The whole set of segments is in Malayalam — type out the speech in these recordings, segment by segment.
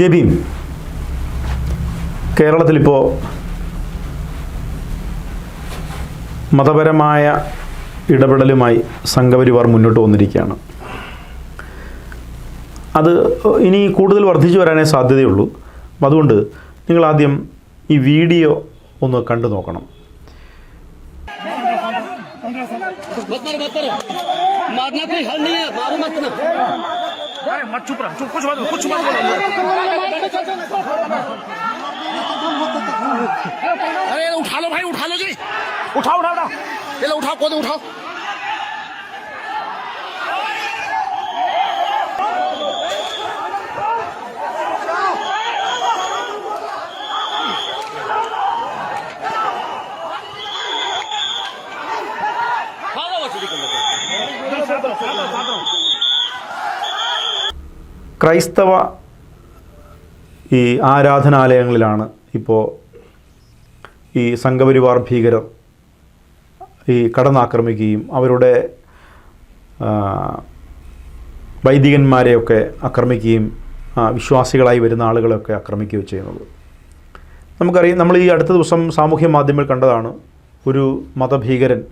ജെബി, കേരളത്തിലിപ്പോൾ മതപരമായ ഇടപെടലുമായി സംഘപരിവാർ മുന്നോട്ട് വന്നിരിക്കുകയാണ്. അത് ഇനി കൂടുതൽ വർദ്ധിച്ചു വരാനേ സാധ്യതയുള്ളൂ. അതുകൊണ്ട് നിങ്ങളാദ്യം ഈ വീഡിയോ ഒന്ന് കണ്ടു നോക്കണം. अरे उठा लो भाई, उठा लो जी, उठाओ उठाओ उठाओ, ये लो उठाओ, कौन उठाओ। ക്രൈസ്തവ ഈ ആരാധനാലയങ്ങളിലാണ് ഇപ്പോൾ ഈ സംഘപരിവാർ ഭീകരർ ഈ കടന്നാക്രമിക്കുകയും അവരുടെ വൈദികന്മാരെയൊക്കെ ആക്രമിക്കുകയും വിശ്വാസികളായി വരുന്ന ആളുകളെയൊക്കെ ആക്രമിക്കുകയും ചെയ്യുന്നത്. നമുക്കറിയാം, നമ്മൾ ഈ അടുത്ത ദിവസം സാമൂഹ്യ മാധ്യമങ്ങളിൽ കണ്ടതാണ്. ഒരു മതഭീകരൻ,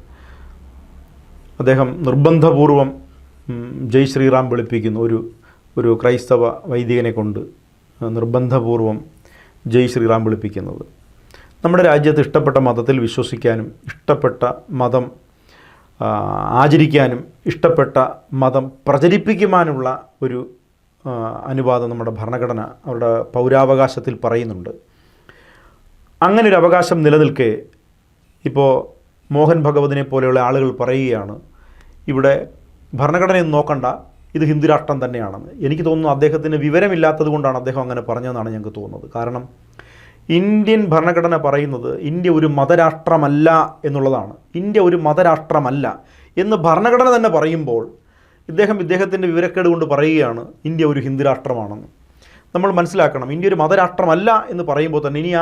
അദ്ദേഹം നിർബന്ധപൂർവം ജയ് ശ്രീറാം വിളിപ്പിക്കുന്നു. ഒരു ക്രൈസ്തവ വൈദികനെ കൊണ്ട് നിർബന്ധപൂർവം ജയ് ശ്രീറാം വിളിപ്പിക്കുന്നത്. നമ്മുടെ രാജ്യത്ത് ഇഷ്ടപ്പെട്ട മതത്തിൽ വിശ്വസിക്കാനും ഇഷ്ടപ്പെട്ട മതം ആചരിക്കാനും ഇഷ്ടപ്പെട്ട മതം പ്രചരിപ്പിക്കുവാനുള്ള ഒരു അനുവാദം നമ്മുടെ ഭരണഘടന അവരുടെ പൗരാവകാശത്തിൽ പറയുന്നുണ്ട്. അങ്ങനെ ഒരു അവകാശം നിലനിൽക്കെ ഇപ്പോൾ മോഹൻ ഭഗവതിനെ പോലെയുള്ള ആളുകൾ പറയുകയാണ്, ഇവിടെ ഭരണഘടനയൊന്നും നോക്കണ്ട, ഇത് ഹിന്ദു രാഷ്ട്രം തന്നെയാണെന്ന്. എനിക്ക് തോന്നുന്നു അദ്ദേഹത്തിന് വിവരമില്ലാത്തത് കൊണ്ടാണ് അദ്ദേഹം അങ്ങനെ പറഞ്ഞതെന്നാണ് ഞങ്ങൾക്ക് തോന്നുന്നത്. കാരണം ഇന്ത്യൻ ഭരണഘടന പറയുന്നത് ഇന്ത്യ ഒരു മതരാഷ്ട്രമല്ല എന്നുള്ളതാണ്. ഇന്ത്യ ഒരു മതരാഷ്ട്രമല്ല എന്ന് ഭരണഘടന തന്നെ പറയുമ്പോൾ ഇദ്ദേഹത്തിൻ്റെ വിവരക്കേട് കൊണ്ട് പറയുകയാണ് ഇന്ത്യ ഒരു ഹിന്ദു രാഷ്ട്രമാണെന്ന്. നമ്മൾ മനസ്സിലാക്കണം, ഇന്ത്യ ഒരു മതരാഷ്ട്രമല്ല എന്ന് പറയുമ്പോൾ തന്നെ ഇനി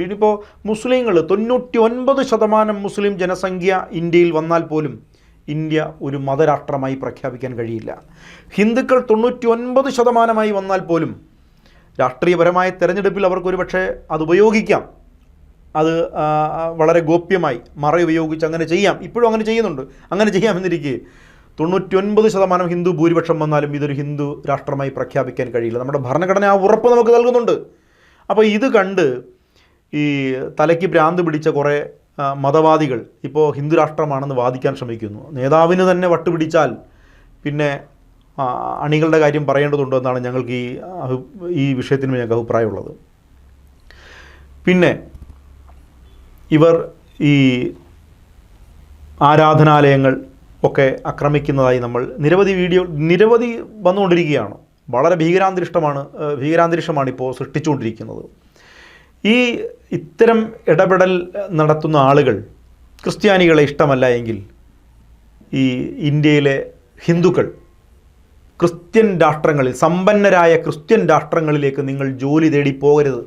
ഇനിയിപ്പോൾ മുസ്ലിങ്ങൾ 99% മുസ്ലിം ജനസംഖ്യ ഇന്ത്യയിൽ വന്നാൽ പോലും ഇന്ത്യ ഒരു മതരാഷ്ട്രമായി പ്രഖ്യാപിക്കാൻ കഴിയില്ല. ഹിന്ദുക്കൾ 99% വന്നാൽ പോലും രാഷ്ട്രീയപരമായ തെരഞ്ഞെടുപ്പിൽ അവർക്കൊരു പക്ഷേ അത് ഉപയോഗിക്കാം. അത് വളരെ ഗോപ്യമായി ഉപയോഗിച്ച് അങ്ങനെ ചെയ്യാം. ഇപ്പോഴും അങ്ങനെ ചെയ്യുന്നുണ്ട്. അങ്ങനെ ചെയ്യാമെന്നിരിക്കെ 99% ഹിന്ദു ഭൂരിപക്ഷം വന്നാലും ഇതൊരു ഹിന്ദു രാഷ്ട്രമായി പ്രഖ്യാപിക്കാൻ കഴിയില്ല. നമ്മുടെ ഭരണഘടന ആ ഉറപ്പ് നമുക്ക് നൽകുന്നുണ്ട്. അപ്പോൾ ഇത് കണ്ട് ഈ തലയ്ക്ക് ഭ്രാന്ത് പിടിച്ച കുറേ മതവാദികൾ ഇപ്പോൾ ഹിന്ദു രാഷ്ട്രമാണെന്ന് വാദിക്കാൻ ശ്രമിക്കുന്നു. നേതാവിന് തന്നെ വട്ടുപിടിച്ചാൽ പിന്നെ അണികളുടെ കാര്യം പറയേണ്ടതുണ്ടോ എന്നാണ് ഞങ്ങൾക്ക് ഈ വിഷയത്തിന് ഞങ്ങൾക്ക് അഭിപ്രായമുള്ളത്. പിന്നെ ഇവർ ഈ ആരാധനാലയങ്ങൾ ഒക്കെ ആക്രമിക്കുന്നതായി നമ്മൾ നിരവധി വന്നുകൊണ്ടിരിക്കുകയാണ്. വളരെ ഭീകരാന്തരീക്ഷമാണ് ഇപ്പോൾ സൃഷ്ടിച്ചുകൊണ്ടിരിക്കുന്നത്. ഇത്തരം ഇടപെടൽ നടത്തുന്ന ആളുകൾ ക്രിസ്ത്യാനികളെ ഇഷ്ടമല്ല എങ്കിൽ ഈ ഇന്ത്യയിലെ ഹിന്ദുക്കൾ ക്രിസ്ത്യൻ രാഷ്ട്രങ്ങളിൽ, സമ്പന്നരായ ക്രിസ്ത്യൻ രാഷ്ട്രങ്ങളിലേക്ക് നിങ്ങൾ ജോലി തേടി പോകരുത്.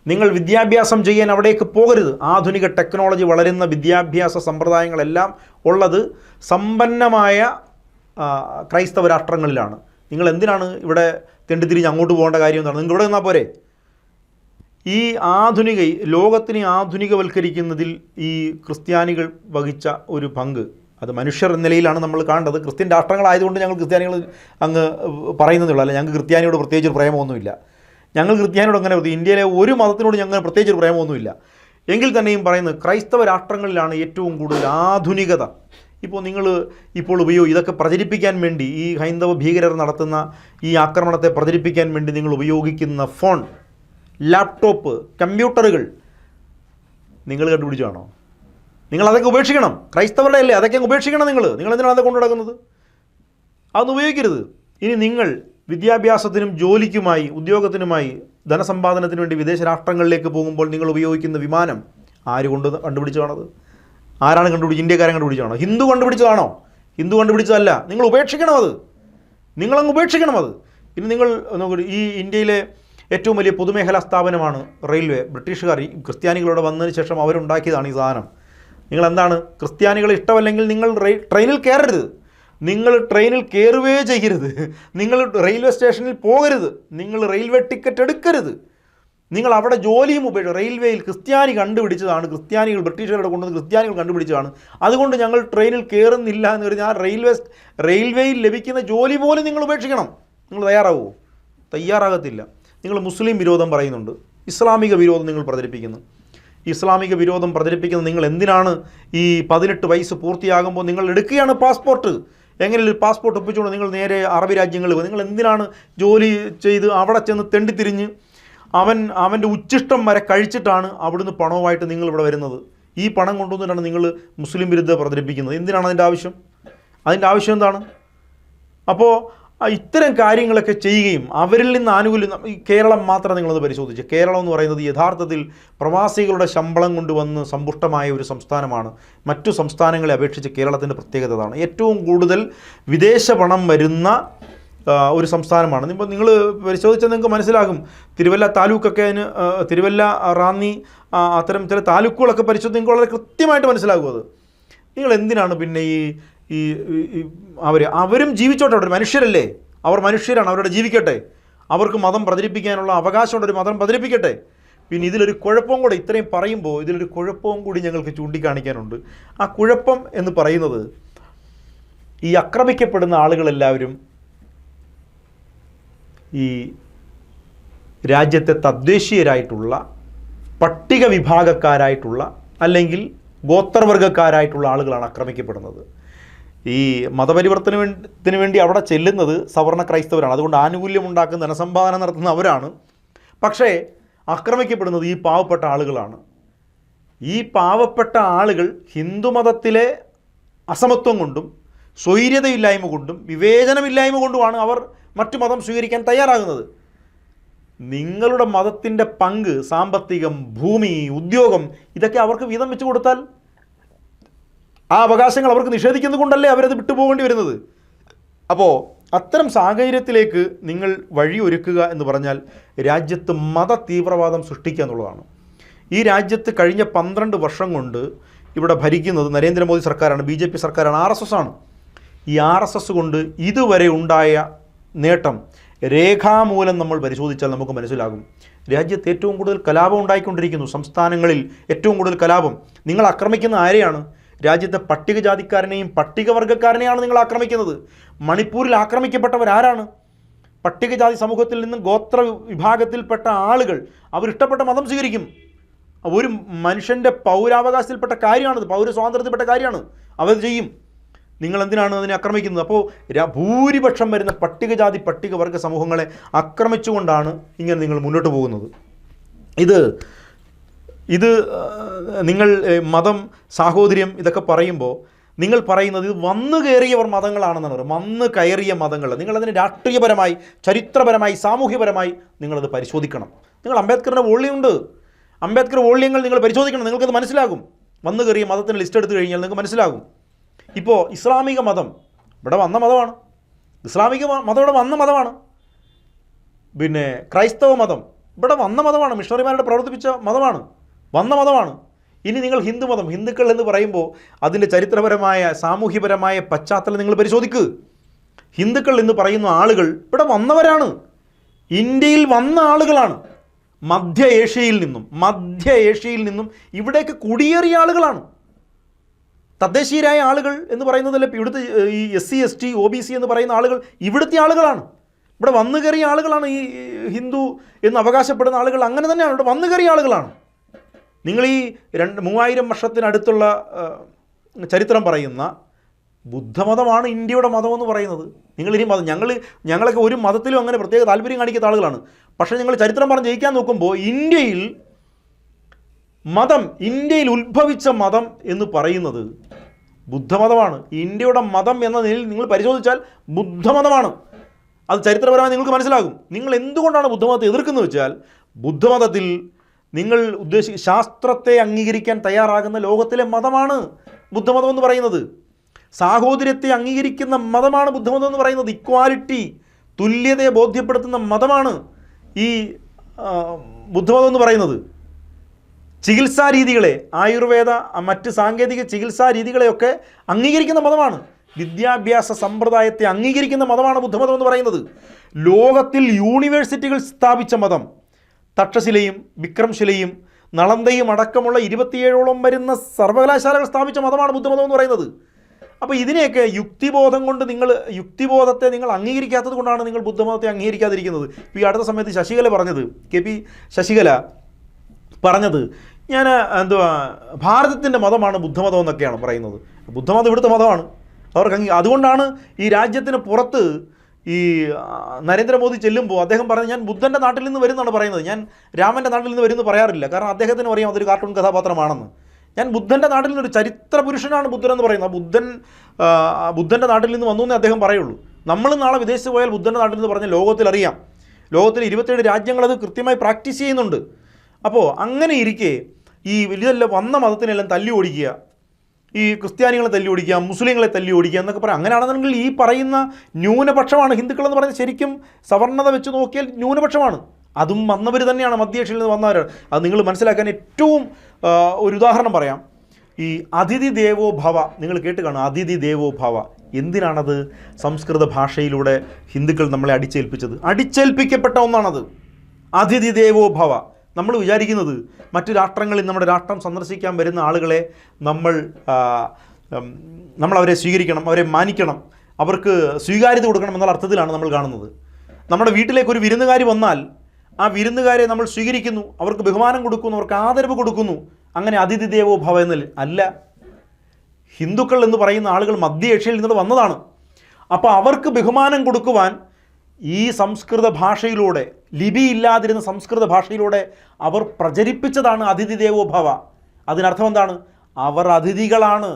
നിങ്ങൾ വിദ്യാഭ്യാസം ചെയ്യാൻ അവിടേക്ക് പോകരുത്. ആധുനിക ടെക്നോളജി വളരുന്ന വിദ്യാഭ്യാസ സമ്പ്രദായങ്ങളെല്ലാം ഉള്ളത് സമ്പന്നമായ ക്രൈസ്തവ രാഷ്ട്രങ്ങളിലാണ്. നിങ്ങൾ എന്തിനാണ് ഇവിടെ തെണ്ടിത്തിരിഞ്ഞ് അങ്ങോട്ട് പോകേണ്ട കാര്യം എന്താണ്? നിങ്ങൾ ഇവിടെ നിന്നാൽ പോരെ. ഈ ലോകത്തിനെ ആധുനികവൽക്കരിക്കുന്നതിൽ ഈ ക്രിസ്ത്യാനികൾ വഹിച്ച ഒരു പങ്ക് അത് മനുഷ്യർ എന്ന നിലയിലാണ് നമ്മൾ കാണേണ്ടത്. ക്രിസ്ത്യൻ രാഷ്ട്രങ്ങളായതുകൊണ്ട് ഞങ്ങൾ ക്രിസ്ത്യാനികൾ അങ്ങ് പറയുന്നതുള്ളൂ. അല്ല, ഞങ്ങൾക്ക് ക്രിസ്ത്യാനിയോട് പ്രത്യേകിച്ചൊരു പ്രേമമൊന്നുമില്ല. ഞങ്ങൾ ക്രിസ്ത്യാനിയോട് അങ്ങനെ ഇന്ത്യയിലെ ഒരു മതത്തിനോട് ഞങ്ങൾ പ്രത്യേകിച്ചൊരു പ്രേമമൊന്നുമില്ല. എങ്കിൽ തന്നെയും പറയുന്നത് ക്രൈസ്തവ രാഷ്ട്രങ്ങളിലാണ് ഏറ്റവും കൂടുതൽ ആധുനികത. ഇപ്പോൾ ഇതൊക്കെ പ്രചരിപ്പിക്കാൻ വേണ്ടി ഈ ഹൈന്ദവ ഭീകരർ നടത്തുന്ന ഈ ആക്രമണത്തെ പ്രചരിപ്പിക്കാൻ വേണ്ടി നിങ്ങൾ ഉപയോഗിക്കുന്ന ഫോൺ, ലാപ്ടോപ്പ്, കമ്പ്യൂട്ടറുകൾ നിങ്ങൾ കണ്ടുപിടിച്ചാണോ? നിങ്ങളതൊക്കെ ഉപേക്ഷിക്കണം. ക്രൈസ്തവരുടെ അല്ലേ, അതൊക്കെ ഉപേക്ഷിക്കണം. നിങ്ങൾ എന്തിനാണ് അതൊക്കെ കൊണ്ടു നടക്കുന്നത്? അതൊന്നും ഉപയോഗിക്കരുത്. ഇനി നിങ്ങൾ വിദ്യാഭ്യാസത്തിനും ജോലിക്കുമായി ഉദ്യോഗത്തിനുമായി ധനസമ്പാദനത്തിന് വേണ്ടി വിദേശ രാഷ്ട്രങ്ങളിലേക്ക് പോകുമ്പോൾ നിങ്ങൾ ഉപയോഗിക്കുന്ന വിമാനം ആര് കണ്ടുപിടിച്ചതാണത്? ആരാണ് കണ്ടുപിടിച്ചത്? ഇന്ത്യക്കാരൻ കണ്ടുപിടിച്ചതാണോ? ഹിന്ദു കണ്ടുപിടിച്ചതാണോ? ഹിന്ദു കണ്ടുപിടിച്ചതല്ല. നിങ്ങൾ ഉപേക്ഷിക്കണം അത്. നിങ്ങളങ്ങ് ഉപേക്ഷിക്കണം അത്. ഇനി നിങ്ങൾ ഈ ഇന്ത്യയിലെ ഏറ്റവും വലിയ പൊതുമേഖലാ സ്ഥാപനമാണ് റെയിൽവേ. ബ്രിട്ടീഷുകാർ ഈ ക്രിസ്ത്യാനികളോട് വന്നതിന് ശേഷം അവരുണ്ടാക്കിയതാണ് ഈ സാധനം. നിങ്ങളെന്താണ്, ക്രിസ്ത്യാനികളെ ഇഷ്ടമല്ലെങ്കിൽ നിങ്ങൾ ട്രെയിനിൽ കയറരുത്. നിങ്ങൾ ട്രെയിനിൽ കയറുകയേ ചെയ്യരുത്, നിങ്ങൾ റെയിൽവേ സ്റ്റേഷനിൽ പോകരുത്, നിങ്ങൾ റെയിൽവേ ടിക്കറ്റ് എടുക്കരുത്, നിങ്ങൾ അവിടെ ജോലിയും റെയിൽവേയിൽ ക്രിസ്ത്യാനി കണ്ടുപിടിച്ചതാണ്, ക്രിസ്ത്യാനികൾ ബ്രിട്ടീഷുകാരുടെ കൊണ്ടുവന്ന് ക്രിസ്ത്യാനികൾ കണ്ടുപിടിച്ചതാണ്, അതുകൊണ്ട് ഞങ്ങൾ ട്രെയിനിൽ കയറുന്നില്ല എന്ന് പറഞ്ഞാൽ റെയിൽവേയിൽ ലഭിക്കുന്ന ജോലി പോലും നിങ്ങൾ ഉപേക്ഷിക്കണം. നിങ്ങൾ തയ്യാറാവുമോ? തയ്യാറാകത്തില്ല. നിങ്ങൾ മുസ്ലിം വിരോധം പറയുന്നുണ്ട്, ഇസ്ലാമിക വിരോധം നിങ്ങൾ പ്രചരിപ്പിക്കുന്നു. ഇസ്ലാമിക വിരോധം പ്രചരിപ്പിക്കുന്നത് നിങ്ങൾ എന്തിനാണ്? ഈ 18 വയസ്സ് പൂർത്തിയാകുമ്പോൾ നിങ്ങൾ എടുക്കുകയാണ് പാസ്പോർട്ട്. എങ്ങനെയൊരു പാസ്പോർട്ട് ഒപ്പിച്ചുകൊണ്ട് നിങ്ങൾ നേരെ അറബി രാജ്യങ്ങളിൽ പോകും. നിങ്ങൾ എന്തിനാണ് ജോലി ചെയ്ത് അവിടെ ചെന്ന് തെണ്ടിത്തിരിഞ്ഞ് അവൻ്റെ ഉച്ഛിഷ്ടം വരെ കഴിച്ചിട്ടാണ് അവിടുന്ന് പണവുമായിട്ട് നിങ്ങൾ ഇവിടെ വരുന്നത്? ഈ പണം കൊണ്ടുവന്നിട്ടാണ് നിങ്ങൾ മുസ്ലിം വിരുദ്ധ പ്രചരിപ്പിക്കുന്നത്. എന്തിനാണ് അതിൻ്റെ ആവശ്യം? അതിൻ്റെ ആവശ്യം എന്താണ്? അപ്പോൾ ഇത്തരം കാര്യങ്ങളൊക്കെ ചെയ്യുകയും അവരിൽ നിന്ന് ആനുകൂല്യം, ഈ കേരളം മാത്രം നിങ്ങളത് പരിശോധിച്ച്, കേരളം എന്ന് പറയുന്നത് യഥാർത്ഥത്തിൽ പ്രവാസികളുടെ ശമ്പളം കൊണ്ടുവന്ന് സമ്പുഷ്ടമായ ഒരു സംസ്ഥാനമാണ്. മറ്റു സംസ്ഥാനങ്ങളെ അപേക്ഷിച്ച് കേരളത്തിൻ്റെ പ്രത്യേകത അതാണ്. ഏറ്റവും കൂടുതൽ വിദേശ പണം വരുന്ന ഒരു സംസ്ഥാനമാണ്. ഇപ്പോൾ നിങ്ങൾ പരിശോധിച്ചാൽ നിങ്ങൾക്ക് മനസ്സിലാകും. തിരുവല്ല താലൂക്കൊക്കെ അതിന്, തിരുവല്ല, റാന്നി, അത്തരം ചില താലൂക്കുകളൊക്കെ പരിശോധിച്ച് നിങ്ങൾക്ക് വളരെ കൃത്യമായിട്ട് മനസ്സിലാകും അത്. നിങ്ങൾ എന്തിനാണ് പിന്നെ അവരും ജീവിച്ചോട്ടെ, അവർ മനുഷ്യരല്ലേ, അവർ മനുഷ്യരാണ്, അവരുടെ ജീവിക്കട്ടെ, അവർക്ക് മതം പ്രചരിപ്പിക്കാനുള്ള അവകാശമുണ്ട്, ഒരു മതം പ്രചരിപ്പിക്കട്ടെ. പിന്നെ ഇതിലൊരു കുഴപ്പവും കൂടെ, ഇത്രയും പറയുമ്പോൾ ഇതിലൊരു കുഴപ്പവും കൂടി ഞങ്ങൾക്ക് ചൂണ്ടിക്കാണിക്കാനുണ്ട്. ആ കുഴപ്പം എന്ന് പറയുന്നത്, ഈ ആക്രമിക്കപ്പെടുന്ന ആളുകളെല്ലാവരും ഈ രാജ്യത്തെ തദ്ദേശീയരായിട്ടുള്ള പട്ടിക വിഭാഗക്കാരായിട്ടുള്ള അല്ലെങ്കിൽ ഗോത്രവർഗക്കാരായിട്ടുള്ള ആളുകളാണ് ആക്രമിക്കപ്പെടുന്നത്. ഈ മതപരിവർത്തനത്തിന് വേണ്ടി അവിടെ ചെല്ലുന്നത് സവർണ ക്രൈസ്തവരാണ്, അതുകൊണ്ട് ആനുകൂല്യം ഉണ്ടാക്കുന്ന ധനസമ്പാദനം നടത്തുന്ന അവരാണ്. പക്ഷേ ആക്രമിക്കപ്പെടുന്നത് ഈ പാവപ്പെട്ട ആളുകളാണ്. ഈ പാവപ്പെട്ട ആളുകൾ ഹിന്ദുമതത്തിലെ അസമത്വം കൊണ്ടും സ്വൈര്യതയില്ലായ്മ കൊണ്ടും വിവേചനമില്ലായ്മ കൊണ്ടുമാണ് അവർ മറ്റു മതം സ്വീകരിക്കാൻ തയ്യാറാകുന്നത്. നിങ്ങളുടെ മതത്തിൻ്റെ പങ്ക്, സാമ്പത്തികം, ഭൂമി, ഉദ്യോഗം, ഇതൊക്കെ അവർക്ക് വീതം വെച്ച് കൊടുത്താൽ ആ അവകാശങ്ങൾ അവർക്ക് നിഷേധിക്കുന്നത് കൊണ്ടല്ലേ അവരത് വിട്ടുപോകേണ്ടി വരുന്നത്. അപ്പോൾ അത്തരം സാഹചര്യത്തിലേക്ക് നിങ്ങൾ വഴിയൊരുക്കുക എന്ന് പറഞ്ഞാൽ രാജ്യത്ത് മത തീവ്രവാദം സൃഷ്ടിക്കുക എന്നുള്ളതാണ്. ഈ രാജ്യത്ത് കഴിഞ്ഞ 12 വർഷം കൊണ്ട് ഇവിടെ ഭരിക്കുന്നത് നരേന്ദ്രമോദി സർക്കാരാണ്, BJP സർക്കാരാണ്, RSS ആണ്. ഈ RSS കൊണ്ട് ഇതുവരെ ഉണ്ടായ നേട്ടം രേഖാമൂലം നമ്മൾ പരിശോധിച്ചാൽ നമുക്ക് മനസ്സിലാകും. രാജ്യത്ത് ഏറ്റവും കൂടുതൽ കലാപം ഉണ്ടായിക്കൊണ്ടിരിക്കുന്നു, സംസ്ഥാനങ്ങളിൽ ഏറ്റവും കൂടുതൽ കലാപം. നിങ്ങൾ ആക്രമിക്കുന്ന ആരെയാണ്? രാജ്യത്തെ പട്ടികജാതിക്കാരനെയും പട്ടികവർഗ്ഗക്കാരനെയാണ് നിങ്ങൾ ആക്രമിക്കുന്നത്. മണിപ്പൂരിൽ ആക്രമിക്കപ്പെട്ടവരാരാണ്? പട്ടികജാതി സമൂഹത്തിൽ നിന്നും ഗോത്ര വിഭാഗത്തിൽപ്പെട്ട ആളുകൾ. അവരിഷ്ടപ്പെട്ട മതം സ്വീകരിക്കും. ഒരു മനുഷ്യൻ്റെ പൗരാവകാശത്തിൽപ്പെട്ട കാര്യമാണത്, പൗരസ്വാതന്ത്ര്യത്തിൽപ്പെട്ട കാര്യമാണ്, അവർ ചെയ്യും. നിങ്ങൾ എന്തിനാണ് അതിനെ ആക്രമിക്കുന്നത്? അപ്പോൾ ഭൂരിപക്ഷം വരുന്ന പട്ടികജാതി പട്ടികവർഗ സമൂഹങ്ങളെ ആക്രമിച്ചുകൊണ്ടാണ് ഇങ്ങനെ നിങ്ങൾ മുന്നോട്ട് പോകുന്നത്. ഇത് നിങ്ങൾ മതം, സാഹോദര്യം ഇതൊക്കെ പറയുമ്പോൾ നിങ്ങൾ പറയുന്നത് ഇത് വന്നു കയറിയവർ മതങ്ങളാണെന്നാണ് പറയുന്നത്. വന്നു കയറിയ മതങ്ങൾ. നിങ്ങളതിനെ രാഷ്ട്രീയപരമായി, ചരിത്രപരമായി, സാമൂഹ്യപരമായി നിങ്ങളത് പരിശോധിക്കണം. നിങ്ങൾ അംബേദ്കറിൻ്റെ വോള്യമുണ്ട്, അംബേദ്കർ വോള്യങ്ങൾ നിങ്ങൾ പരിശോധിക്കണം, നിങ്ങൾക്കത് മനസ്സിലാകും. വന്നു കയറിയ മതത്തിന് ലിസ്റ്റ് എടുത്തു കഴിഞ്ഞാൽ നിങ്ങൾക്ക് മനസ്സിലാകും. ഇപ്പോൾ ഇസ്ലാമിക മതം ഇവിടെ വന്ന മതമാണ്, ഇസ്ലാമിക മതം ഇവിടെ വന്ന മതമാണ്. പിന്നെ ക്രൈസ്തവ മതം ഇവിടെ വന്ന മതമാണ്, മിഷണറിമാരുടെ പ്രവർത്തിപ്പിച്ച മതമാണ്, വന്ന മതമാണ്. ഇനി നിങ്ങൾ ഹിന്ദുമതം, ഹിന്ദുക്കൾ എന്ന് പറയുമ്പോൾ അതിൻ്റെ ചരിത്രപരമായ, സാമൂഹ്യപരമായ പശ്ചാത്തലം നിങ്ങൾ പരിശോധിക്കുക. ഹിന്ദുക്കൾ എന്ന് പറയുന്ന ആളുകൾ ഇവിടെ വന്നവരാണ്, ഇന്ത്യയിൽ വന്ന ആളുകളാണ്. മധ്യ ഏഷ്യയിൽ നിന്നും ഇവിടേക്ക് കുടിയേറിയ ആളുകളാണ്. തദ്ദേശീയരായ ആളുകൾ എന്ന് പറയുന്നതല്ല, ഇവിടുത്തെ ഈ SC ST OBC എന്ന് പറയുന്ന ആളുകൾ ഇവിടുത്തെ ആളുകളാണ്, ഇവിടെ വന്നു കയറിയ ആളുകളാണ്. ഈ ഹിന്ദു എന്ന് അവകാശപ്പെടുന്ന ആളുകൾ അങ്ങനെ തന്നെയാണ്, ഇവിടെ വന്നു കയറിയ ആളുകളാണ്. നിങ്ങൾ ഈ 3000 വർഷത്തിനടുത്തുള്ള ചരിത്രം പറയുന്ന ബുദ്ധമതമാണ് ഇന്ത്യയുടെ മതമെന്ന് പറയുന്നത്. നിങ്ങളിനി മതം, ഞങ്ങളൊക്കെ ഒരു മതത്തിലും അങ്ങനെ പ്രത്യേക താല്പര്യം കാണിക്കുന്ന ആളുകളാണ്. പക്ഷേ നിങ്ങൾ ചരിത്രം പറഞ്ഞ് ജയിക്കാൻ നോക്കുമ്പോൾ ഇന്ത്യയിൽ ഉത്ഭവിച്ച മതം എന്ന് പറയുന്നത് ബുദ്ധമതമാണ്. ഇന്ത്യയുടെ മതം എന്ന നിലയിൽ നിങ്ങൾ പരിശോധിച്ചാൽ ബുദ്ധമതമാണ്. അത് ചരിത്രപരമായി നിങ്ങൾക്ക് മനസ്സിലാകും. നിങ്ങൾ എന്തുകൊണ്ടാണ് ബുദ്ധമതത്തെ എതിർക്കുന്നത് വെച്ചാൽ, ബുദ്ധമതത്തിൽ നിങ്ങൾ ശാസ്ത്രത്തെ അംഗീകരിക്കാൻ തയ്യാറാകുന്ന ലോകത്തിലെ മതമാണ് ബുദ്ധമതം എന്ന് പറയുന്നത്. സാഹോദര്യത്തെ അംഗീകരിക്കുന്ന മതമാണ് ബുദ്ധമതം എന്ന് പറയുന്നത്. ഇക്വാലിറ്റി, തുല്യതയെ ബോധ്യപ്പെടുത്തുന്ന മതമാണ് ഈ ബുദ്ധമതം എന്ന് പറയുന്നത്. ചികിത്സാ രീതികളെ, ആയുർവേദ, മറ്റ് സാങ്കേതിക ചികിത്സാ രീതികളെയൊക്കെ അംഗീകരിക്കുന്ന മതമാണ്. വിദ്യാഭ്യാസ സമ്പ്രദായത്തെ അംഗീകരിക്കുന്ന മതമാണ് ബുദ്ധമതം എന്ന് പറയുന്നത്. ലോകത്തിൽ യൂണിവേഴ്സിറ്റികൾ സ്ഥാപിച്ച മതം, തക്ഷശിലയും വിക്രംശിലയും നളന്തയും അടക്കമുള്ള 27ഓളം വരുന്ന സർവകലാശാലകൾ സ്ഥാപിച്ച മതമാണ് ബുദ്ധമതം എന്ന് പറയുന്നത്. അപ്പോൾ ഇതിനെയൊക്കെ യുക്തിബോധത്തെ നിങ്ങൾ അംഗീകരിക്കാത്തത് കൊണ്ടാണ് നിങ്ങൾ ബുദ്ധമതത്തെ അംഗീകരിക്കാതിരിക്കുന്നത്. ഇപ്പോൾ ഈ അടുത്ത സമയത്ത് ശശികല പറഞ്ഞത്, KP ശശികല പറഞ്ഞത്, ഞാൻ ഭാരതത്തിൻ്റെ മതമാണ് ബുദ്ധമതം എന്നൊക്കെയാണ് പറയുന്നത്. ബുദ്ധമതം ഇവിടുത്തെ മതമാണ്, അവർക്ക് അതുകൊണ്ടാണ് ഈ രാജ്യത്തിന് പുറത്ത് ഈ നരേന്ദ്രമോദി ചെല്ലുമ്പോൾ അദ്ദേഹം പറഞ്ഞത് ഞാൻ ബുദ്ധൻ്റെ നാട്ടിൽ നിന്ന് വരുന്നതാണ് പറയുന്നത്, ഞാൻ രാമൻ്റെ നാട്ടിൽ നിന്ന് വരുമെന്ന് പറയാറില്ല. കാരണം അദ്ദേഹത്തിന് അറിയാം അതൊരു കാർട്ടൂൺ കഥാപാത്രമാണെന്ന്. ഞാൻ ബുദ്ധൻ്റെ നാട്ടിൽ നിന്നൊരു ചരിത്ര പുരുഷനാണ് ബുദ്ധൻ എന്ന് പറയുന്നത്. ബുദ്ധൻ്റെ നാട്ടിൽ നിന്ന് വന്നു എന്നേ അദ്ദേഹം പറയുള്ളൂ. നമ്മൾ നാളെ വിദേശത്ത് പോയാൽ ബുദ്ധൻ്റെ നാട്ടിൽ നിന്ന് പറഞ്ഞ ലോകത്തിലറിയാം. ലോകത്തിലെ 27 രാജ്യങ്ങളത് കൃത്യമായി പ്രാക്ടീസ് ചെയ്യുന്നുണ്ട്. അപ്പോൾ അങ്ങനെ ഇരിക്കെ ഈ വലിയ വന്ന മതത്തിനെല്ലാം തല്ലി ഓടിക്കുക, ഈ ക്രിസ്ത്യാനികളെ തല്ലി ഓടിക്കുക, മുസ്ലിങ്ങളെ തല്ലി ഓടിക്കുക എന്നൊക്കെ പറയാം. അങ്ങനെയാണെന്നുണ്ടെങ്കിൽ ഈ പറയുന്ന ന്യൂനപക്ഷമാണ് ഹിന്ദുക്കൾ എന്ന് പറയുന്നത്. ശരിക്കും സവർണത വെച്ച് നോക്കിയാൽ ന്യൂനപക്ഷമാണ്. അതും വന്നവർ തന്നെയാണ്, മധ്യേഷ്യയിൽ നിന്ന് വന്നവരാണ്. അത് നിങ്ങൾ മനസ്സിലാക്കാൻ ഏറ്റവും ഒരു ഉദാഹരണം പറയാം. ഈ അതിഥി ദേവോ ഭവ നിങ്ങൾ കേട്ട് കാണും. അതിഥി ദേവോ ഭവ എന്തിനാണത്? സംസ്കൃത ഭാഷയിലൂടെ ഹിന്ദുക്കൾ നമ്മളെ അടിച്ചേൽപ്പിക്കപ്പെട്ട ഒന്നാണത്. അതിഥി ദേവോ ഭവ. നമ്മൾ വിചാരിക്കുന്നത് മറ്റു രാഷ്ട്രങ്ങളിൽ നമ്മുടെ രാഷ്ട്രം സന്ദർശിക്കാൻ വരുന്ന ആളുകളെ നമ്മളവരെ സ്വീകരിക്കണം, അവരെ മാനിക്കണം, അവർക്ക് സ്വീകാര്യത കൊടുക്കണം എന്നുള്ള അർത്ഥത്തിലാണ് നമ്മൾ കാണുന്നത്. നമ്മുടെ വീട്ടിലേക്ക് ഒരു വിരുന്നുകാരി വന്നാൽ ആ വിരുന്നുകാരെ നമ്മൾ സ്വീകരിക്കുന്നു, അവർക്ക് ബഹുമാനം കൊടുക്കുന്നു, അവർക്ക് ആദരവ് കൊടുക്കുന്നു. അങ്ങനെ അതിഥി ദേവോ ഭവ എന്നല്ല അല്ല. ഹിന്ദുക്കൾ എന്ന് പറയുന്ന ആളുകൾ മധ്യ ഏഷ്യയിൽ നിന്ന് വന്നതാണ്. അപ്പോൾ അവർക്ക് ബഹുമാനം കൊടുക്കുവാൻ ഈ സംസ്കൃത ഭാഷയിലൂടെ, ലിപിയില്ലാതിരുന്ന സംസ്കൃത ഭാഷയിലൂടെ അവർ പ്രചരിപ്പിച്ചതാണ് അതിഥി ദേവോ ഭവ. അതിനർത്ഥം എന്താണ്? അവർ അതിഥികളാണ്.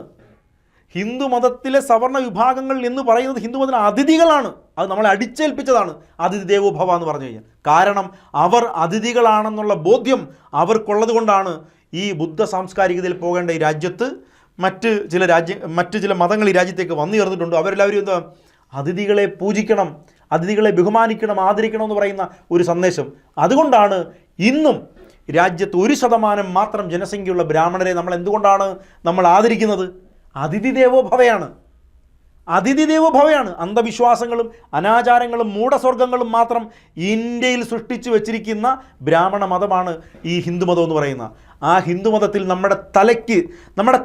ഹിന്ദുമതത്തിലെ സവർണ വിഭാഗങ്ങൾ എന്ന് പറയുന്നത് ഹിന്ദുമതത്തിലെ അതിഥികളാണ്. അത് നമ്മളെ അടിച്ചേൽപ്പിച്ചതാണ് അതിഥി ദേവോ ഭവ എന്ന് പറഞ്ഞു കഴിഞ്ഞാൽ. കാരണം അവർ അതിഥികളാണെന്നുള്ള ബോധ്യം അവർക്കുള്ളത് കൊണ്ടാണ് ഈ ബുദ്ധ സാംസ്കാരികതയിൽ പോകേണ്ട ഈ രാജ്യത്ത് മറ്റ് ചില മതങ്ങൾ ഈ രാജ്യത്തേക്ക് വന്നു ചേർന്നിട്ടുണ്ട്. അവരെല്ലാവരും എന്താ? അതിഥികളെ പൂജിക്കണം, അതിഥികളെ ബഹുമാനിക്കണം, ആദരിക്കണം എന്ന് പറയുന്ന ഒരു സന്ദേശം. അതുകൊണ്ടാണ് ഇന്നും രാജ്യത്ത് 1% മാത്രം ജനസംഖ്യയുള്ള ബ്രാഹ്മണരെ നമ്മൾ എന്തുകൊണ്ടാണ് നമ്മൾ ആദരിക്കുന്നത്? അതിഥി ദേവോ ഭവയാണ്. അതിഥി ദേവോ ഭവയാണ്. അന്ധവിശ്വാസങ്ങളും അനാചാരങ്ങളും മൂഢസ്വർഗങ്ങളും മാത്രം ഇന്ത്യയിൽ സൃഷ്ടിച്ചു വെച്ചിരിക്കുന്ന ബ്രാഹ്മണ മതമാണ് ഈ ഹിന്ദുമതം എന്ന് പറയുന്ന. ആ ഹിന്ദുമതത്തിൽ നമ്മുടെ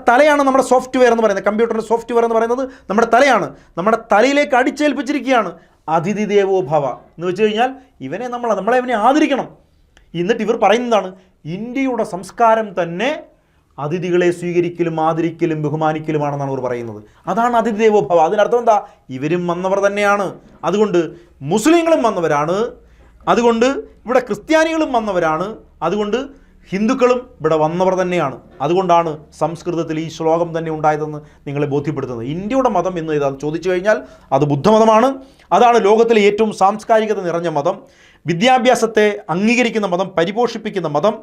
തലയാണ് നമ്മുടെ സോഫ്റ്റ്വെയർ എന്ന് പറയുന്നത്. കമ്പ്യൂട്ടറിൻ്റെ സോഫ്റ്റ്വെയർ എന്ന് പറയുന്നത് നമ്മുടെ തലയാണ്. നമ്മുടെ തലയിലേക്ക് അടിച്ചേൽപ്പിച്ചിരിക്കുകയാണ് അതിഥി ദേവോ ഭവ എന്ന് വെച്ച് കഴിഞ്ഞാൽ നമ്മളെ ഇവനെ ആദരിക്കണം. എന്നിട്ട് ഇവർ പറയുന്നതാണ് ഇന്ത്യയുടെ സംസ്കാരം തന്നെ അതിഥികളെ സ്വീകരിക്കലും ആദരിക്കലും ബഹുമാനിക്കലുമാണെന്നാണ് അവർ പറയുന്നത്. അതാണ് അതിഥി ദേവോ ഭവ. അതിനർത്ഥം എന്താ? ഇവരും വന്നവർ തന്നെയാണ്. അതുകൊണ്ട് മുസ്ലിങ്ങളും വന്നവരാണ്, അതുകൊണ്ട് ഇവിടെ ക്രിസ്ത്യാനികളും വന്നവരാണ്, അതുകൊണ്ട് ഹിന്ദുക്കളും ഇവിടെ വന്നവർ തന്നെയാണ്. അതുകൊണ്ടാണ് സംസ്കൃതത്തിൽ ഈ ശ്ലോകം തന്നെ ഉണ്ടായതെന്ന് നിങ്ങളെ ബോധ്യപ്പെടുത്തുന്നത്. ഇന്ത്യയുടെ മതം എന്ന് ഇത് ചോദിച്ചു കഴിഞ്ഞാൽ അത് ബുദ്ധമതമാണ്. അതാണ് ലോകത്തിലെ ഏറ്റവും സാംസ്കാരികത നിറഞ്ഞ മതം, വിദ്യാഭ്യാസത്തെ അംഗീകരിക്കുന്ന മതം, പരിപോഷിപ്പിക്കുന്ന മതം,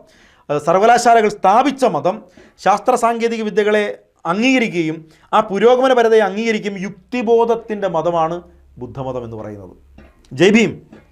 സർവകലാശാലകൾ സ്ഥാപിച്ച മതം, ശാസ്ത്ര സാങ്കേതിക വിദ്യകളെ അംഗീകരിക്കുകയും ആ പുരോഗമനപരതയെ അംഗീകരിക്കുകയും യുക്തിബോധത്തിൻ്റെ മതമാണ് ബുദ്ധമതം എന്ന് പറയുന്നത്. ജയ് ഭീം.